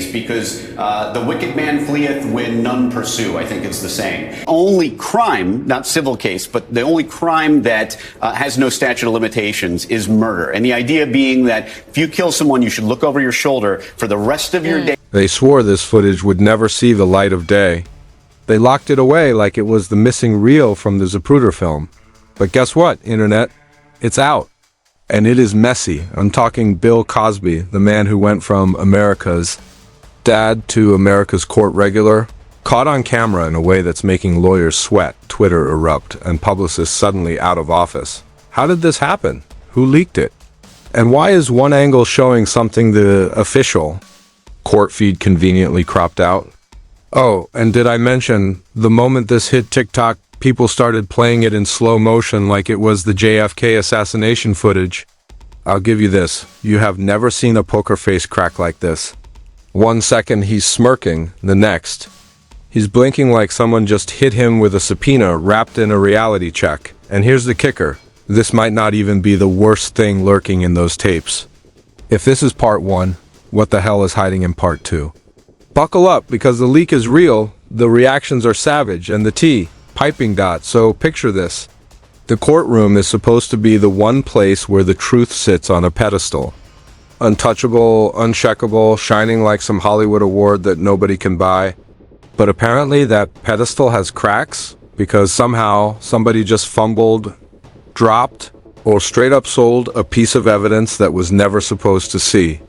case because the wicked man fleeth when none pursue, I think is the saying. Only crime, not civil case, but the only crime that has no statute of limitations is murder. And the idea being that if you kill someone, you should look over your shoulder for the rest of your day. They swore this footage would never see the light of day. They locked it away like it was the missing reel from the Zapruder film. But guess what, Internet? It's out. And it is messy. I'm talking Bill Cosby, the man who went from America's dad to America's court regular, caught on camera in a way that's making lawyers sweat, Twitter erupt, and publicists suddenly out of office. How did this happen? Who leaked it? And why is one angle showing something the official court feed conveniently cropped out? Oh, and did I mention, the moment this hit TikTok, people started playing it in slow motion like it was the JFK assassination footage. I'll give you this, you have never seen a poker face crack like this. 1 second he's smirking, the next he's blinking like someone just hit him with a subpoena wrapped in a reality check. And here's the kicker, this might not even be the worst thing lurking in those tapes. If this is part 1, what the hell is hiding in part 2? Buckle up, because the leak is real, the reactions are savage, and the tea piping hot. So picture this. The courtroom is supposed to be the one place where the truth sits on a pedestal. Untouchable, uncheckable, shining like some Hollywood award that nobody can buy. But apparently that pedestal has cracks because somehow somebody just fumbled, dropped, or straight up sold a piece of evidence that was never supposed to see.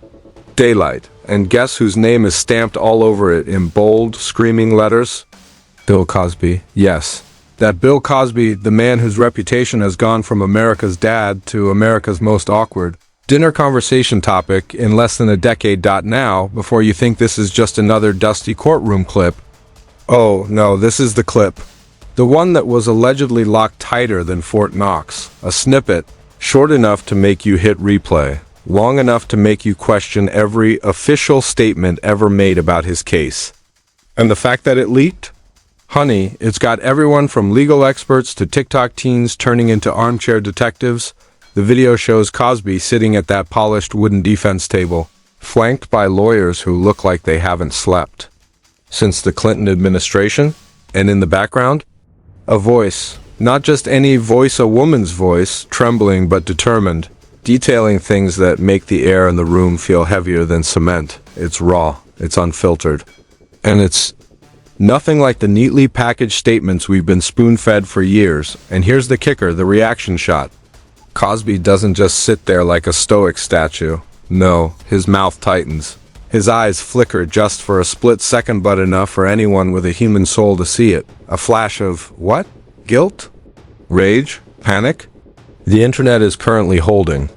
Daylight. And guess whose name is stamped all over it in bold, screaming letters? Bill Cosby. Yes. That Bill Cosby, the man whose reputation has gone from America's dad to America's most awkward dinner conversation topic in less than a decade. Now, before you think this is just another dusty courtroom clip. Oh, no, this is the clip. The one that was allegedly locked tighter than Fort Knox. A snippet, short enough to make you hit replay, long enough to make you question every official statement ever made about his case. And the fact that it leaked? Honey, it's got everyone from legal experts to TikTok teens turning into armchair detectives. The video shows Cosby sitting at that polished wooden defense table, flanked by lawyers who look like they haven't slept since the Clinton administration. And in the background, a voice, not just any voice, a woman's voice, trembling but determined, detailing things that make the air in the room feel heavier than cement. It's raw, it's unfiltered, and it's nothing like the neatly packaged statements we've been spoon-fed for years. And here's the kicker, the reaction shot. Cosby doesn't just sit there like a stoic statue. No, his mouth tightens. His eyes flicker just for a split second, but enough for anyone with a human soul to see it. A flash of, what? Guilt? Rage? Panic? The internet is currently holding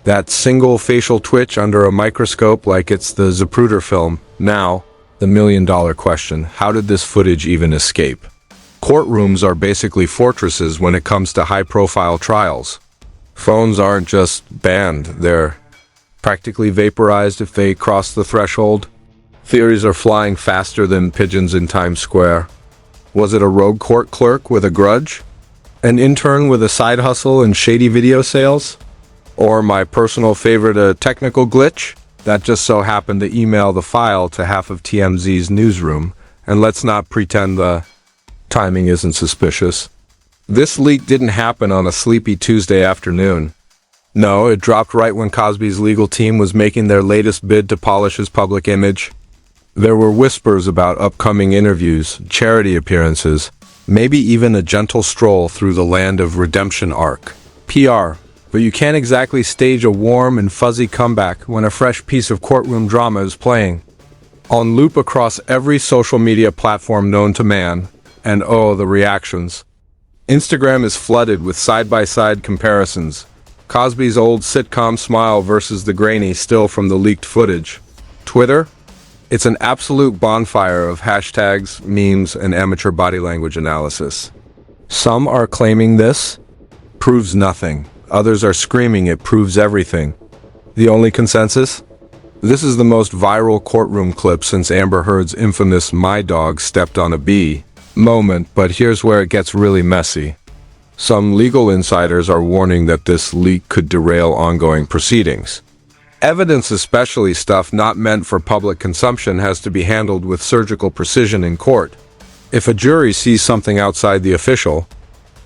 that single facial twitch under a microscope like it's the Zapruder film. Now, the million-dollar question, how did this footage even escape? Courtrooms are basically fortresses when it comes to high-profile trials. Phones aren't just banned, they're practically vaporized if they cross the threshold. Theories are flying faster than pigeons in Times Square. Was it a rogue court clerk with a grudge? An intern with a side hustle and shady video sales? Or my personal favorite, a technical glitch that just so happened to email the file to half of TMZ's newsroom? And let's not pretend the timing isn't suspicious. This leak didn't happen on a sleepy Tuesday afternoon. No, it dropped right when Cosby's legal team was making their latest bid to polish his public image. There were whispers about upcoming interviews, charity appearances, maybe even a gentle stroll through the land of redemption arc. PR. But you can't exactly stage a warm and fuzzy comeback when a fresh piece of courtroom drama is playing on loop across every social media platform known to man. And oh, the reactions. Instagram is flooded with side-by-side comparisons. Cosby's old sitcom smile versus the grainy still from the leaked footage. Twitter? It's an absolute bonfire of hashtags, memes, and amateur body language analysis. Some are claiming this proves nothing. Others are screaming it proves everything. The only consensus? This is the most viral courtroom clip since Amber Heard's infamous "my dog stepped on a bee" moment, but here's where it gets really messy. Some legal insiders are warning that this leak could derail ongoing proceedings. Evidence, especially stuff not meant for public consumption, has to be handled with surgical precision in court. If a jury sees something outside the official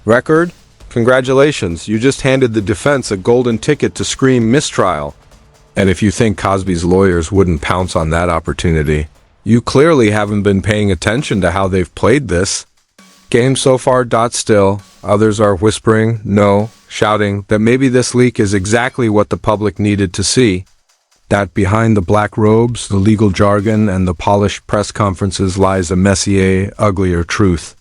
record, congratulations, you just handed the defense a golden ticket to scream mistrial. And if you think Cosby's lawyers wouldn't pounce on that opportunity, you clearly haven't been paying attention to how they've played this game so far. Still, others are whispering, no, shouting that maybe this leak is exactly what the public needed to see. That behind the black robes, the legal jargon, and the polished press conferences lies a messier, uglier truth.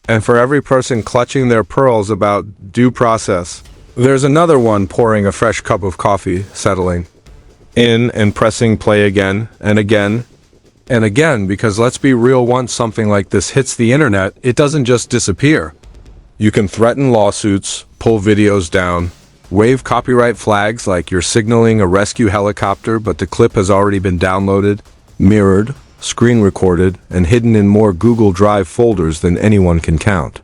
And for every person clutching their pearls about due process, there's another one pouring a fresh cup of coffee, settling in and pressing play again and again and again, because let's be real, once something like this hits the internet, it doesn't just disappear. You can threaten lawsuits, pull videos down, wave copyright flags like you're signaling a rescue helicopter, but the clip has already been downloaded, mirrored, screen recorded, and hidden in more Google Drive folders than anyone can count.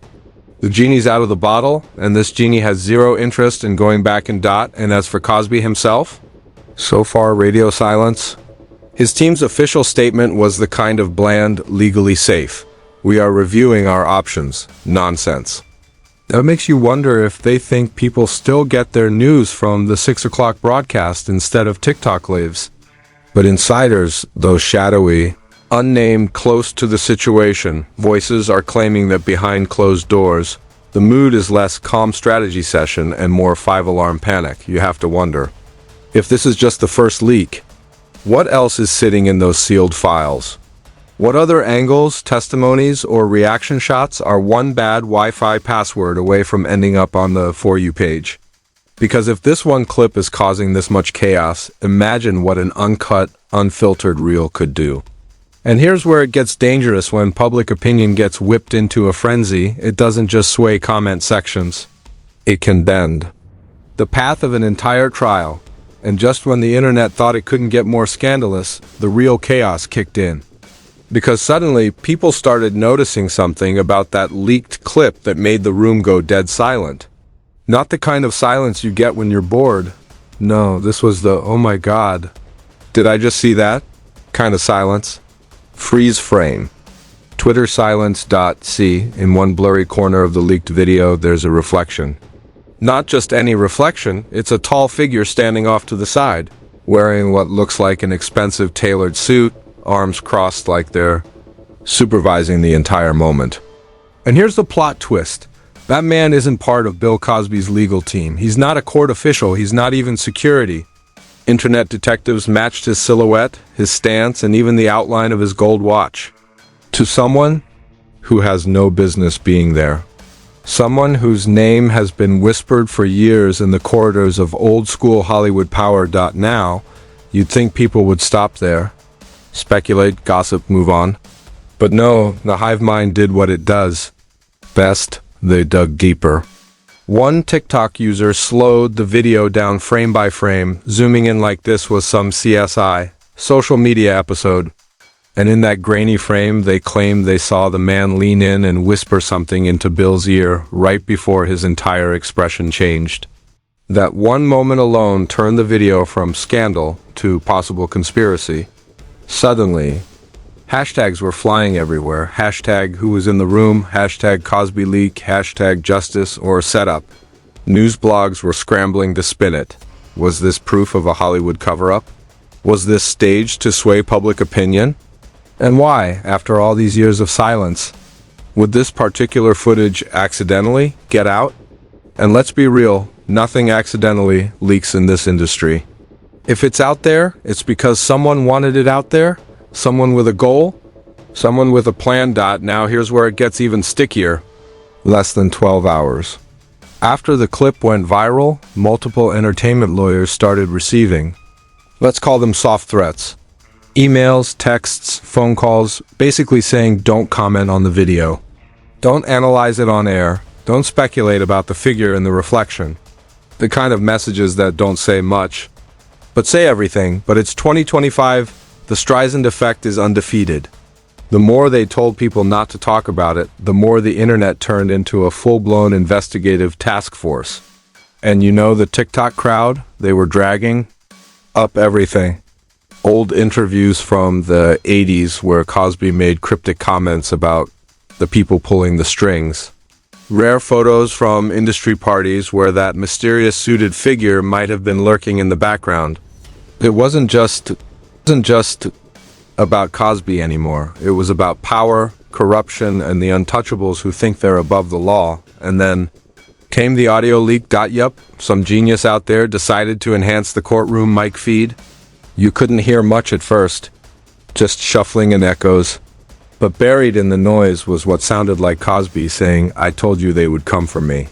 The genie's out of the bottle, and this genie has zero interest in going back and as for Cosby himself, so far radio silence. His team's official statement was the kind of bland, legally safe, we are reviewing our options nonsense. That makes you wonder if they think people still get their news from the 6 o'clock broadcast instead of TikTok lives. But insiders, those shadowy, unnamed, close to the situation, voices are claiming that behind closed doors, the mood is less calm strategy session and more 5-alarm panic. You have to wonder, if this is just the first leak, what else is sitting in those sealed files? What other angles, testimonies, or reaction shots are one bad Wi-Fi password away from ending up on the For You page? Because if this one clip is causing this much chaos, imagine what an uncut, unfiltered reel could do. And here's where it gets dangerous. When public opinion gets whipped into a frenzy, it doesn't just sway comment sections. It can bend the path of an entire trial. And just when the internet thought it couldn't get more scandalous, the real chaos kicked in. Because suddenly, people started noticing something about that leaked clip that made the room go dead silent. Not the kind of silence you get when you're bored. No, this was the, oh my god, did I just see that? Kind of silence. Freeze frame. Twitter silence. See, in one blurry corner of the leaked video, there's a reflection. Not just any reflection, it's a tall figure standing off to the side, wearing what looks like an expensive tailored suit, arms crossed like they're supervising the entire moment. And here's the plot twist. That man isn't part of Bill Cosby's legal team. He's not a court official. He's not even security. Internet detectives matched his silhouette, his stance, and even the outline of his gold watch to someone who has no business being there. Someone whose name has been whispered for years in the corridors of old-school Hollywood power. Now, you'd think people would stop there. Speculate, gossip, move on. But no, the hive mind did what it does best. They dug deeper. One TikTok user slowed the video down frame by frame, zooming in like this was some CSI, social media episode. And in that grainy frame, they claimed they saw the man lean in and whisper something into Bill's ear right before his entire expression changed. That one moment alone turned the video from scandal to possible conspiracy. Suddenly, hashtags were flying everywhere. Hashtag who was in the room, hashtag Cosby leak, hashtag justice or setup. News blogs were scrambling to spin it. Was this proof of a Hollywood cover-up? Was this staged to sway public opinion? And why, after all these years of silence? Would this particular footage accidentally get out? And let's be real, nothing accidentally leaks in this industry. If it's out there, it's because someone wanted it out there, someone with a goal, someone with a plan. Now here's where it gets even stickier. Less than 12 hours. After the clip went viral, multiple entertainment lawyers started receiving, let's call them soft threats. Emails, texts, phone calls, basically saying don't comment on the video. Don't analyze it on air. Don't speculate about the figure in the reflection. The kind of messages that don't say much, but say everything. But it's 2025, the Streisand effect is undefeated. The more they told people not to talk about it, the more the internet turned into a full-blown investigative task force. And you know the TikTok crowd they were dragging? up everything. Old interviews from the 80s where Cosby made cryptic comments about the people pulling the strings. Rare photos from industry parties where that mysterious suited figure might have been lurking in the background. It wasn't just about Cosby anymore. It was about power, corruption, and the untouchables who think they're above the law. And then came the audio leak. Yup, some genius out there decided to enhance the courtroom mic feed. You couldn't hear much at first, just shuffling and echoes. But buried in the noise was what sounded like Cosby saying, "I told you they would come for me."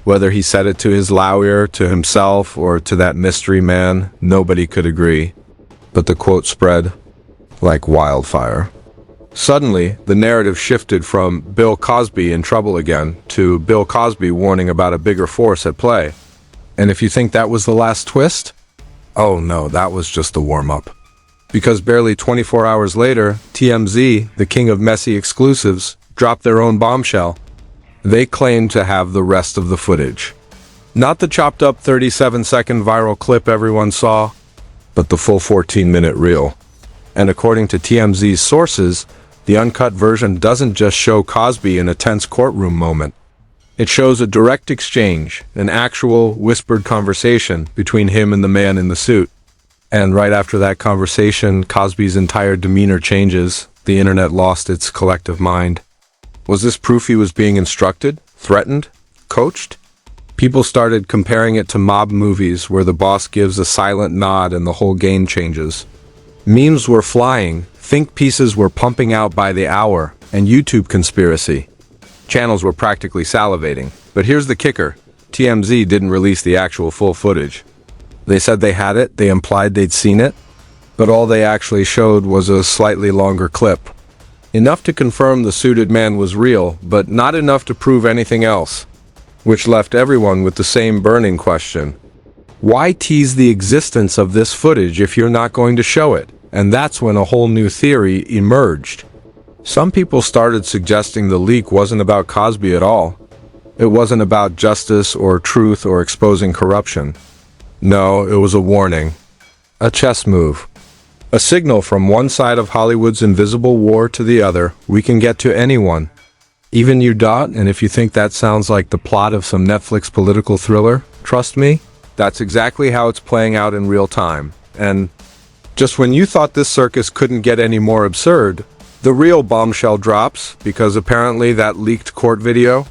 Whether he said it to his lawyer, to himself, or to that mystery man, nobody could agree. But the quote spread like wildfire. Suddenly, the narrative shifted from Bill Cosby in trouble again to Bill Cosby warning about a bigger force at play. And if you think that was the last twist, oh no, that was just the warm-up. Because barely 24 hours later, TMZ, the king of messy exclusives, dropped their own bombshell. They claimed to have the rest of the footage. Not the chopped-up 37-second viral clip everyone saw, but the full 14-minute reel. And according to TMZ's sources, the uncut version doesn't just show Cosby in a tense courtroom moment. It shows a direct exchange, an actual whispered conversation between him and the man in the suit. And right after that conversation, Cosby's entire demeanor changes. The internet lost its collective mind. Was this proof he was being instructed, threatened, coached? People started comparing it to mob movies where the boss gives a silent nod and the whole game changes. Memes were flying, think pieces were pumping out by the hour, and YouTube conspiracy channels were practically salivating. But here's the kicker. TMZ didn't release the actual full footage. They said they had it, they implied they'd seen it, but all they actually showed was a slightly longer clip. Enough to confirm the suited man was real, but not enough to prove anything else, which left everyone with the same burning question. Why tease the existence of this footage if you're not going to show it? And that's when a whole new theory emerged. Some people started suggesting the leak wasn't about Cosby at all. It wasn't about justice or truth or exposing corruption. No, it was a warning. A chess move. A signal from one side of Hollywood's invisible war to the other. We can get to anyone. Even you. And if you think that sounds like the plot of some Netflix political thriller, trust me, that's exactly how it's playing out in real time. And just when you thought this circus couldn't get any more absurd, the real bombshell drops, because apparently that leaked court video,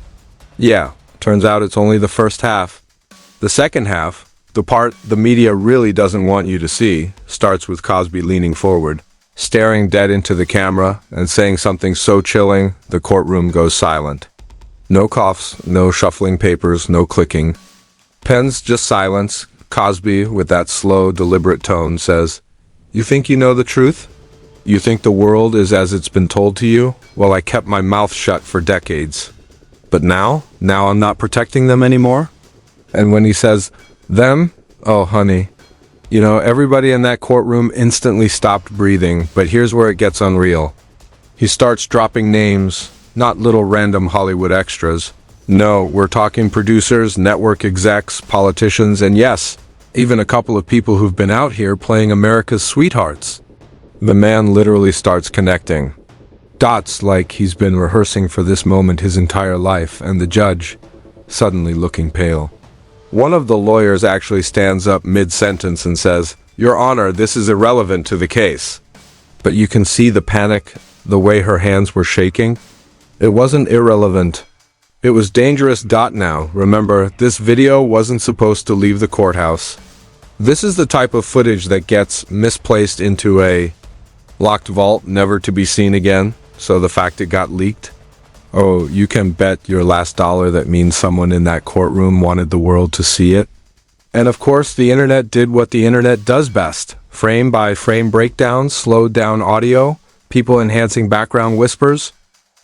yeah, turns out it's only the first half. The second half, the part the media really doesn't want you to see, starts with Cosby leaning forward, staring dead into the camera, and saying something so chilling, the courtroom goes silent. No coughs, no shuffling papers, no clicking. Pens, just silence. Cosby, with that slow, deliberate tone, says, "You think you know the truth? You think the world is as it's been told to you? Well, I kept my mouth shut for decades. But now I'm not protecting them anymore?" And when he says, "them," oh honey, everybody in that courtroom instantly stopped breathing. But here's where it gets unreal. He starts dropping names, not little random Hollywood extras. No, we're talking producers, network execs, politicians, and yes, even a couple of people who've been out here playing America's sweethearts. The man literally starts connecting dots like he's been rehearsing for this moment his entire life, and the judge, suddenly looking pale. One of the lawyers actually stands up mid-sentence and says, "Your Honor, this is irrelevant to the case." But you can see the panic, the way her hands were shaking. It wasn't irrelevant. It was dangerous. Now, remember, this video wasn't supposed to leave the courthouse. This is the type of footage that gets misplaced into a locked vault, never to be seen again. So the fact it got leaked, oh, you can bet your last dollar that means someone in that courtroom wanted the world to see it. And of course, the internet did what the internet does best. Frame by frame breakdowns, slowed down audio, people enhancing background whispers.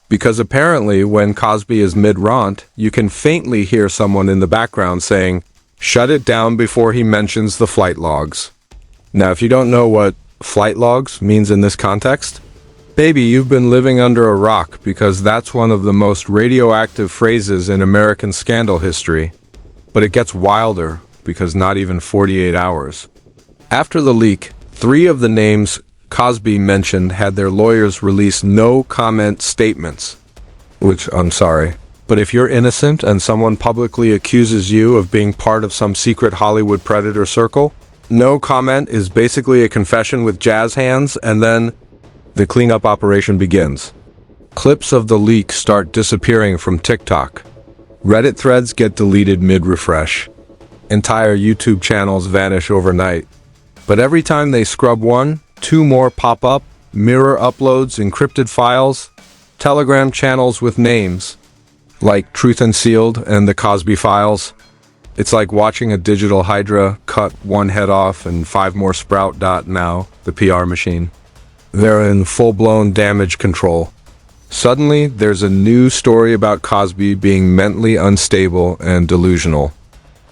Because apparently when Cosby is mid-rant, you can faintly hear someone in the background saying, "Shut it down before he mentions the flight logs." Now, if you don't know what flight logs means in this context, baby, you've been living under a rock, because that's one of the most radioactive phrases in American scandal history. But it gets wilder, because not even 48 hours. After the leak, 3 of the names Cosby mentioned had their lawyers release no comment statements. Which, I'm sorry, but if you're innocent and someone publicly accuses you of being part of some secret Hollywood predator circle, no comment is basically a confession with jazz hands, and then the cleanup operation begins. Clips of the leak start disappearing from TikTok. Reddit threads get deleted mid-refresh. Entire YouTube channels vanish overnight. But every time they scrub one, 2 more pop up, mirror uploads, encrypted files, Telegram channels with names, like Truth Unsealed and the Cosby Files. It's like watching a digital hydra cut 1 head off and 5 more sprout. Now, the PR machine. They're in full-blown damage control. Suddenly, there's a new story about Cosby being mentally unstable and delusional.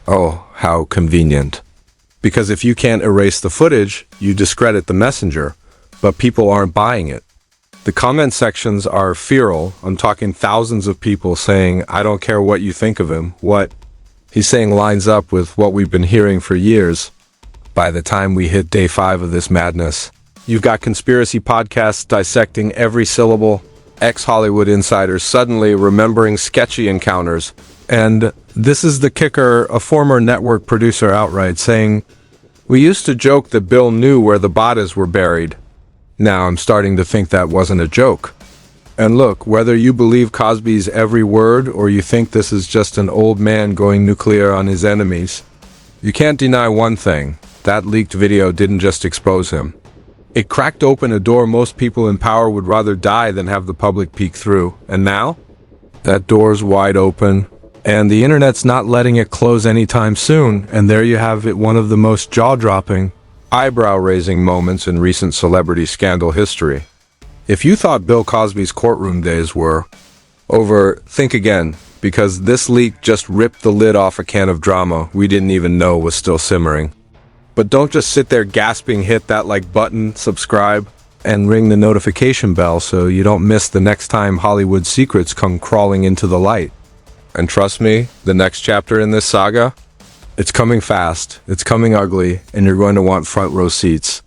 Oh, how convenient. Because if you can't erase the footage, you discredit the messenger, but people aren't buying it. The comment sections are feral. I'm talking thousands of people saying, I don't care what you think of him. What he's saying lines up with what we've been hearing for years. By the time we hit day 5 of this madness, you've got conspiracy podcasts dissecting every syllable, ex-Hollywood insiders suddenly remembering sketchy encounters, and this is the kicker, a former network producer outright saying, we used to joke that Bill knew where the bodies were buried. Now I'm starting to think that wasn't a joke. And look, whether you believe Cosby's every word or you think this is just an old man going nuclear on his enemies, you can't deny one thing. That leaked video didn't just expose him. It cracked open a door most people in power would rather die than have the public peek through. And now? That door's wide open, and the internet's not letting it close anytime soon, and there you have it, one of the most jaw-dropping, eyebrow-raising moments in recent celebrity scandal history. If you thought Bill Cosby's courtroom days were over, think again, because this leak just ripped the lid off a can of drama we didn't even know was still simmering. But don't just sit there gasping, hit that like button, subscribe, and ring the notification bell so you don't miss the next time Hollywood secrets come crawling into the light. And trust me, the next chapter in this saga, it's coming fast, it's coming ugly, and you're going to want front row seats.